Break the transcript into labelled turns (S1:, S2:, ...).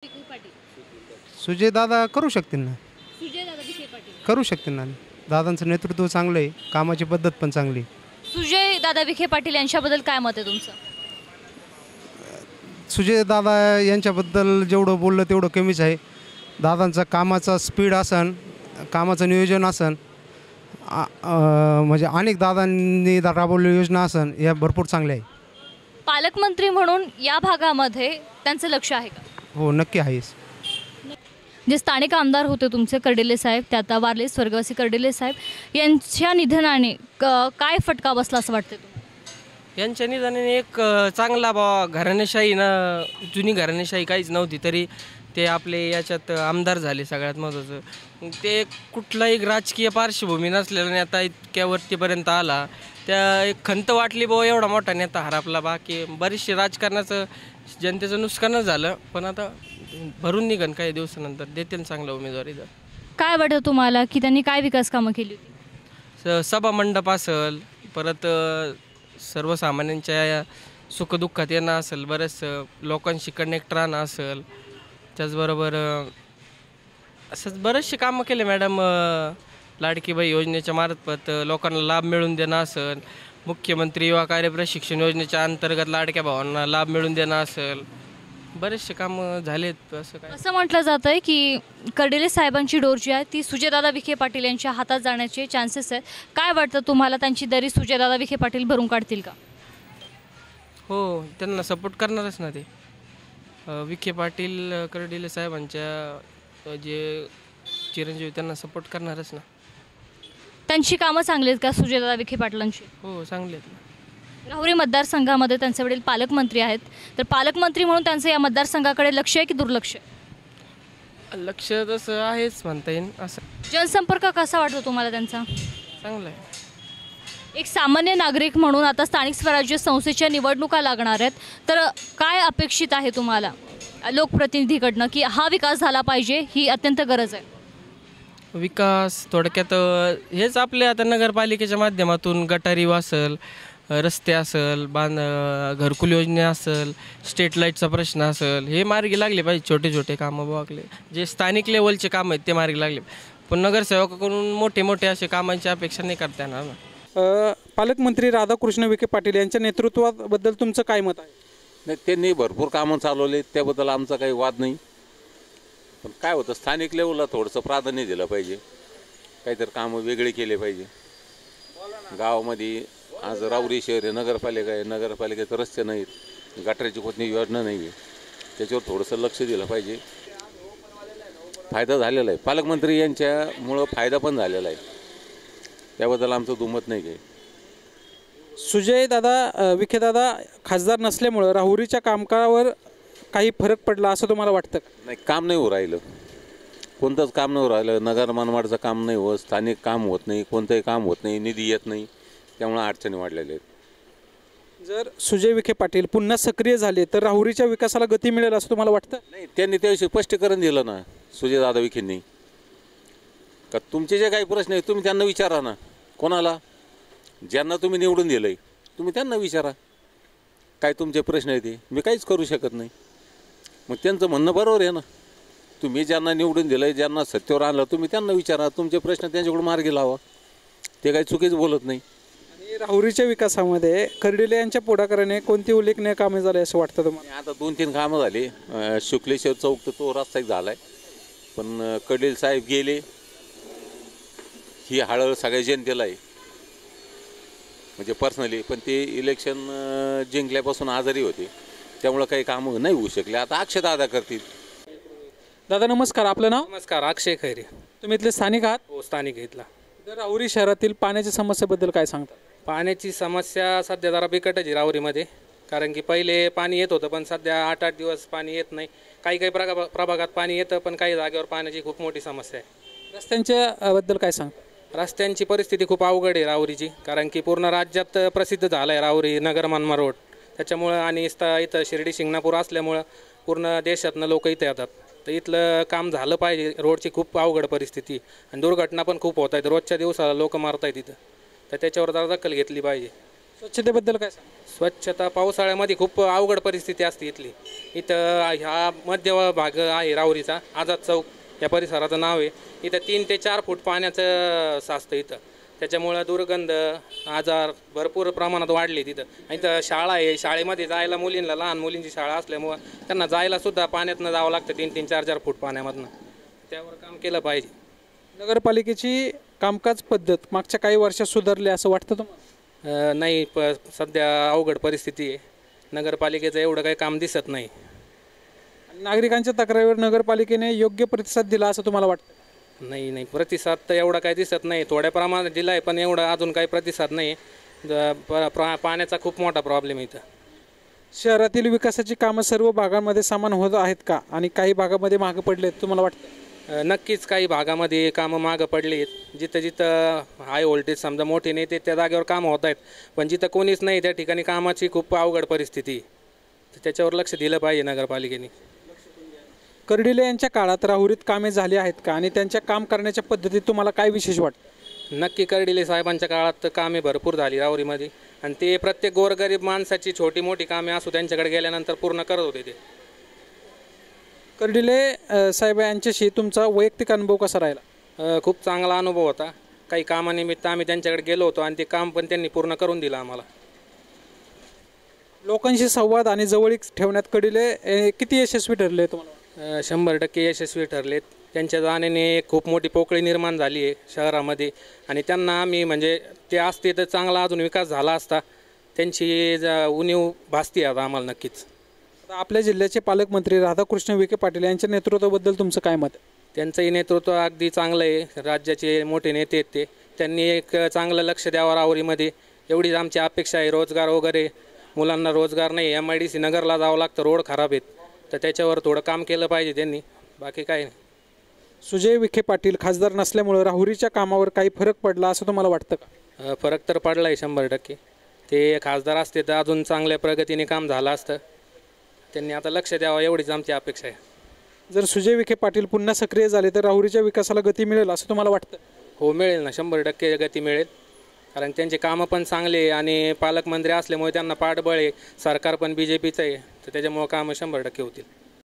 S1: विखे पाटील.
S2: सुजय दादा करू शकतील ना,
S1: सुजय दादा विखे पाटील.
S2: करू शकतील ना. दादांचं नेतृत्व चांगलं आहे, कामाची पद्धत पण चांगली.
S1: सुजय दादा विखे पाटील यांच्याबद्दल काय मत आहे तुमचं?
S2: सुजय दादा यांच्याबद्दल जेवढं बोललं तेवढं कमीच आहे. दादांचा कामाचा स्पीड असन, कामाचं नियोजन असन, म्हणजे अनेक दादांनी राबवलेली योजना असन, या भरपूर चांगल्या आहे.
S1: पालकमंत्री म्हणून या भागामध्ये त्यांचं लक्ष आहे का?
S2: हो, नक्की आहेच.
S1: जे स्थानिक आमदार होते तुमचे कर्डिले साहेब, ते आता वारले स्वर्गवासी कर्डिले साहेब यांच्या निधनाने काय फटका बसला असं वाटतं तुम्हाला?
S3: यांच्या निधनाने एक चांगला घराणेशाही ना, जुनी घराणेशाही काहीच नव्हती तरी ते आपले याच्यात आमदार झाले. सगळ्यात महत्त्वाचं ते कुठलाही राजकीय पार्श्वभूमी नसलेला नेता इतक्या वरतीपर्यंत आला. त्या एक खंत वाटली बुवा एवढा मोठा नेता हरपला. बाकी बरीचशी राजकारणाचं जनतेचं नुकसानच झालं, पण आता भरून निघन काही दिवसानंतर देतील चांगला उमेदवारी.
S1: काय वाटतं तुम्हाला की त्यांनी काय विकास कामं केली होती?
S3: सभा मंडप असेल, परत सर्वसामान्यांच्या सुखदुःखात येणं असेल, बरेच लोकांशी कनेक्ट राहणं असेल, त्याचबरोबर असंच बरेचसे कामं केले मॅडम. लाडकी बाई योजनेच्या मार्फत लोकांना लाभ मिळवून देणं असेल, मुख्यमंत्री युवा कार्य प्रशिक्षण योजनेच्या अंतर्गत लाडक्या भावांना लाभ मिळवून देणं असेल, बरेचसे कामं झालेत.
S1: असं म्हटलं जातं आहे की कर्डिले साहेबांची डोर जी आहे ती सुजयदादा विखे पाटील यांच्या हातात जाण्याचे चान्सेस आहेत. काय वाटतं तुम्हाला, त्यांची दरी सुजयदादा विखे पाटील भरून काढतील का?
S3: हो, त्यांना सपोर्ट करणारच ना ते. विखे पाटील कर्डिले साहेबांच्या जे चिरंजीवी त्यांना सपोर्ट करणारच ना.
S1: त्यांची कामं चांगली आहेत का सुजयदादा विखे पाटलांची?
S3: हो, चांगले आहेत ना.
S1: राहुरी मतदारसंघामध्ये त्यांचे वडील पालकमंत्री आहेत, तर पालकमंत्री म्हणून त्यांचं या मतदारसंघाकडे लक्ष आहे की दुर्लक्ष आहे?
S3: लक्ष तसं आहेच म्हणता येईल. असं
S1: जनसंपर्क कसा वाटतो तुम्हाला त्यांचा?
S3: चांगलं आहे.
S1: एक सामान्य नागरिक म्हणून आता स्थानिक स्वराज्य संस्थेच्या निवडणुका लागणार आहेत, तर काय अपेक्षित आहे तुम्हाला लोकप्रतिनिधीकडनं की हा विकास झाला पाहिजे, ही अत्यंत गरज आहे?
S3: विकास थोडक्यात हेच आपले आता नगरपालिकेच्या माध्यमातून गटारी असेल, रस्ते असेल, घरकुल योजना असेल, स्ट्रीट लाईटचा प्रश्न असेल, हे मार्गी लागले पाहिजे. छोटे छोटे कामं बघले जे स्थानिक लेवलचे कामं आहेत ते मार्गी लागले, पण नगरसेवकाकडून मोठे मोठे असे कामांची अपेक्षा नाही करता येणार ना.
S4: पालकमंत्री राधाकृष्ण विखे पाटील यांच्या नेतृत्वाबद्दल तुमचं काय मत आहे?
S5: नाही, त्यांनी भरपूर कामं चालवले, त्याबद्दल आमचा काही वाद नाही. पण काय होतं, स्थानिक लेवलला थोडंसं प्राधान्य दिलं पाहिजे, काहीतरी कामं वेगळे केले पाहिजे. गावामध्ये आज राहुरी शहर आहे, नगरपालिका आहे, नगरपालिकेचे रस्ते नाहीत, गटाराची कोणती योजना नाही आहे, त्याच्यावर थोडंसं लक्ष दिलं पाहिजे. फायदा झालेला आहे, पालकमंत्री यांच्यामुळं फायदा पण झालेला आहे, त्याबद्दल आमचं दुमत नाही काही.
S4: सुजय दादा विखे दादा खासदार नसल्यामुळं राहुरीच्या कामकाजावर काही फरक पडला असं तुम्हाला वाटतं का?
S5: नाही, काम नाही हो राहिलं, कोणतंच काम नाही हो राहिलं. नगर मनमाडचं काम नाही होत, स्थानिक काम होत नाही, कोणतंही काम होत नाही, निधी येत नाही, त्यामुळे अडचणी वाढलेल्या आहेत.
S4: जर सुजय विखे पाटील पुन्हा सक्रिय झाले तर राहुरीच्या विकासाला गती मिळेल असं तुम्हाला वाटतं?
S5: नाही, त्यांनी त्याविषयी स्पष्टीकरण दिलं ना सुजयदादा विखेंनी, का तुमचे जे काही प्रश्न आहेत तुम्ही त्यांना विचारा ना. कोणाला? ज्यांना तुम्ही निवडून दिलं आहे तुम्ही त्यांना विचारा काय तुमचे प्रश्न आहेत. ते मी काहीच करू शकत नाही. मग त्यांचं म्हणणं बरोबर आहे ना. तुम्ही ज्यांना निवडून दिलं आहे, ज्यांना सत्तेवर आणलं, तुम्ही त्यांना विचारा, तुमचे प्रश्न त्यांच्याकडून मार्गी लावा. ते काही चुकीच बोलत नाही.
S4: आणि राहुरीच्या विकासामध्ये कर्डिले यांच्या पुढाकाराने कोणती उल्लेखनीय कामे झाले असं वाटतं तुम्हाला?
S5: आता 2-3 कामं झाली. शुक्लेश्वर चौक तर तो रस्ता झाला आहे, पण कर्डिले साहेब गेले, ही हळहळ सगळ्या जनतेला आहे, म्हणजे पर्सनली. पण ते इलेक्शन जिंकल्यापासून आजारी होते, त्यामुळं काही कामं नाही होऊ शकले. आता अक्षय दादा करतील.
S4: दादा नमस्कार, आपलं नाव?
S6: नमस्कार, अक्षय खैरे.
S4: तुम्ही इथले स्थानिक आहात?
S6: हो, स्थानिक इथला.
S4: तर राहुरी शहरातील पाण्याच्या समस्येबद्दल काय सांगता?
S6: पाण्याची समस्या सध्या जरा बिकटच आहे राहुरीमध्ये, कारण की पहिले पाणी येत होतं, पण सध्या 8-8 दिवस पाणी येत नाही. काही काही प्रभागात पाणी येतं, पण काही जागेवर पाण्याची खूप मोठी समस्या आहे.
S4: रस्त्यांच्या बद्दल काय सांगता?
S6: रस्त्यांची परिस्थिती खूप अवघड आहे राहुरीची, कारण की पूर्ण राज्यात प्रसिद्ध झालं आहे राहुरी नगर मनमाड रोड. त्याच्यामुळं आणि इथं शिर्डी शिंगणापूर असल्यामुळं पूर्ण देशातनं लोक इथे येतात. तर इथलं काम झालं पाहिजे. रोडची खूप अवघड परिस्थिती आणि दुर्घटना पण खूप होत आहेत. रोजच्या दिवसाला लोक मारत आहेत इथं, तर त्याच्यावर जरा दखल घेतली पाहिजे.
S4: स्वच्छतेबद्दल काय सांगा?
S6: स्वच्छता पावसाळ्यामध्ये खूप अवघड परिस्थिती असते इथली. इथं ह्या मध्य भाग आहे राहुरीचा, आझाद चौक या परिसराचं नाव आहे. इथं 3 ते 4 फूट पाण्याचं साचतं इथं. त्याच्यामुळं दुर्गंध आजार भरपूर प्रमाणात वाढले तिथं. इथं शाळा आहे, शाळेमध्ये जायला मुलींना, लहान मुलींची शाळा असल्यामुळं त्यांना जायलासुद्धा पाण्यातनं जावं लागतं 3-3, 4-4 फूट पाण्यामधनं. त्यावर काम केलं पाहिजे.
S4: नगरपालिकेची कामकाज पद्धत मागच्या काही वर्षात सुधारली असं वाटतं तुम्हाला?
S6: नाही, सध्या अवघड परिस्थिती आहे. नगरपालिकेचं एवढं काही काम दिसत नाही.
S4: नागरिकांच्या तक्रारीवर नगरपालिकेने योग्य प्रतिसाद दिला असं तुम्हाला वाटतं?
S6: नाही, प्रतिसाद तर एवढा काही दिसत नाही. थोड्या प्रमाणात दिला आहे, पण एवढा अजून काही प्रतिसाद नाही. पाण्याचा खूप मोठा प्रॉब्लेम आहे इथं.
S4: शहरातील विकासाची कामं सर्व भागांमध्ये समान होत आहेत का, आणि काही भागामध्ये मागं पडले आहेत तुम्हाला वाटतं?
S6: नक्कीच काही भागामध्ये कामं मागं पडली आहेत. जिथं जिथं हाय व्होल्टेज समजा मोठे नेते त्या जागेवर कामं होत आहेत, पण जिथं कोणीच नाही त्या ठिकाणी कामाची खूप अवघड परिस्थिती आहे. तर त्याच्यावर लक्ष दिलं पाहिजे नगरपालिकेने.
S4: कर्डिले यांच्या काळात राहुरीत कामे झाली आहेत का, आणि त्यांच्या काम करण्याच्या पद्धतीत तुम्हाला काय विशेष वाटतं?
S6: नक्की कर्डिले साहेबांच्या काळात कामे भरपूर झाली राहुरीमध्ये, आणि ते प्रत्येक गोरगरीब माणसाची छोटी मोठी कामे असू त्यांच्याकडे गेल्यानंतर पूर्ण करत होते ते.
S4: कर्डिले साहेब यांच्याशी तुमचा वैयक्तिक अनुभव कसा राहिला?
S6: खूप चांगला अनुभव होता. काही कामानिमित्त आम्ही त्यांच्याकडे गेलो होतो, आणि ते काम पण त्यांनी पूर्ण करून दिलं आम्हाला.
S4: लोकांशी संवाद आणि जवळीक ठेवण्यात कर्डिले किती यशस्वी ठरले तुम्हाला?
S6: 100% यशस्वी ठरलेत. त्यांच्या जाण्याने खूप मोठी पोकळी निर्माण झाली आहे शहरामध्ये, आणि त्यांना आम्ही म्हणजे ते असते तर चांगला अजून विकास झाला असता. त्यांची उणीव भासती आता आम्हाला नक्कीच.
S4: आपल्या जिल्ह्याचे पालकमंत्री राधाकृष्ण विखे पाटील यांच्या नेतृत्वाबद्दल तुमचं काय मत आहे?
S6: त्यांचंही नेतृत्व अगदी चांगलं आहे. राज्याचे मोठे नेते आहेत ते. त्यांनी एक चांगलं लक्ष द्यावं राहुरीमध्ये, एवढीच आमची अपेक्षा आहे. रोजगार वगैरे, मुलांना रोजगार नाही, MIDC नगरला जावं लागतं, रोड खराब आहेत, तर त्याच्यावर थोडं काम केलं पाहिजे त्यांनी. बाकी काय नाही.
S4: सुजय विखे पाटील खासदार नसल्यामुळे राहुरीच्या कामावर काही फरक पडला असं तुम्हाला वाटतं का?
S6: फरक तर पडला आहे 100%. ते खासदार असते तर अजून चांगल्या प्रगतीने काम झालं असतं. त्यांनी आता लक्ष द्यावं एवढीच आमची अपेक्षा आहे.
S4: जर सुजय विखे पाटील पुन्हा सक्रिय झाले तर राहुरीच्या विकासाला गती मिळेल असं तुम्हाला वाटतं?
S6: हो, मिळेल ना, 100% गती मिळेल. कारण त्यांचे कामं पण चांगले आहे, आणि पालकमंत्री असल्यामुळे त्यांना पाठबळ आहे. सरकार पण BJPचं आहे, तर त्याच्यामुळं कामं 100% होतील.